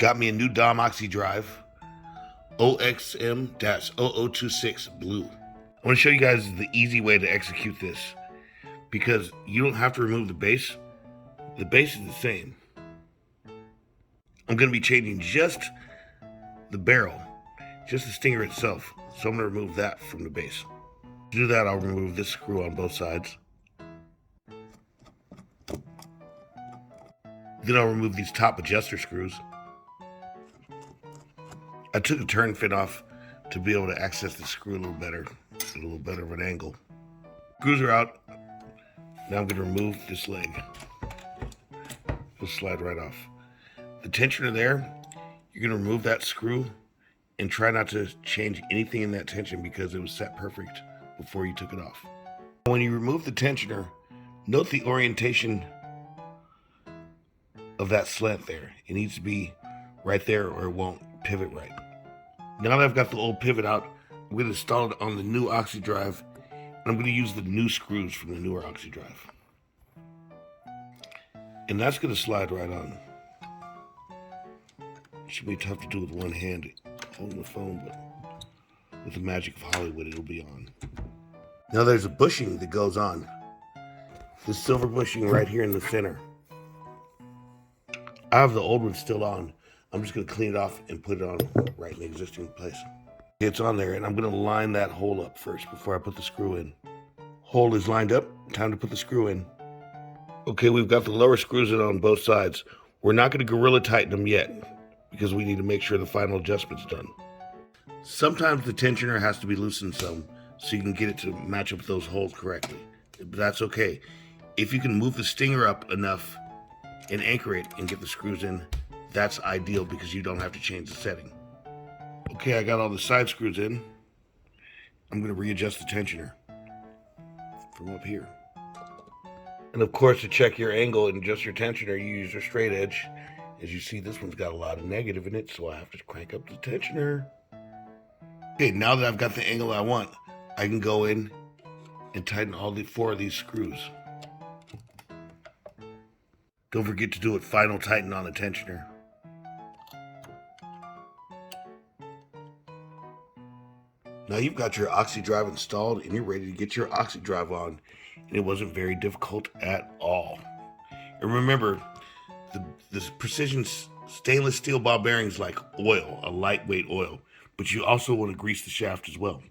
Got me a new Dom Oxi-Drive OXM-0026 blue. I want to show you guys the easy way to execute this because you don't have to remove the base. The base is the same. I'm going to be changing just the barrel, just the stinger itself. So I'm going to remove that from the base. To do that, I'll remove this screw on both sides. Then I'll remove these top adjuster screws. I took the turn fin off to be able to access the screw a little better of an angle. Screws are out. Now I'm going to remove this leg. It'll slide right off. The tensioner there, you're going to remove that screw and try not to change anything in that tension because it was set perfect before you took it off. When you remove the tensioner, note the orientation of that slant there. It needs to be right there or it won't pivot right. Now that I've got the old pivot out, I'm going to install it on the new Oxi-Drive, and I'm going to use the new screws from the newer Oxi-Drive. And that's going to slide right on. It should be tough to do with one hand holding the phone, but with the magic of Hollywood, it'll be on. Now there's a bushing that goes on. This silver bushing right here in the center. I have the old one still on. I'm just going to clean it off and put it on right in the existing place. It's on there, and I'm going to line that hole up first before I put the screw in. Hole is lined up. Time to put the screw in. Okay, we've got the lower screws in on both sides. We're not going to gorilla tighten them yet because we need to make sure the final adjustment's done. Sometimes the tensioner has to be loosened some so you can get it to match up with those holes correctly. But that's okay. If you can move the stinger up enough and anchor it and get the screws in, that's ideal because you don't have to change the setting. Okay, I got all the side screws in. I'm going to readjust the tensioner from up here. And of course, to check your angle and adjust your tensioner, you use your straight edge. As you see, this one's got a lot of negative in it, so I have to crank up the tensioner. Okay, now that I've got the angle I want, I can go in and tighten all 4 of these screws. Don't forget to do a final tighten on the tensioner. Now you've got your Oxi-Drive installed and you're ready to get your Oxi-Drive on, and it wasn't very difficult at all. And remember, the precision stainless steel ball bearings like oil, a lightweight oil, but you also want to grease the shaft as well.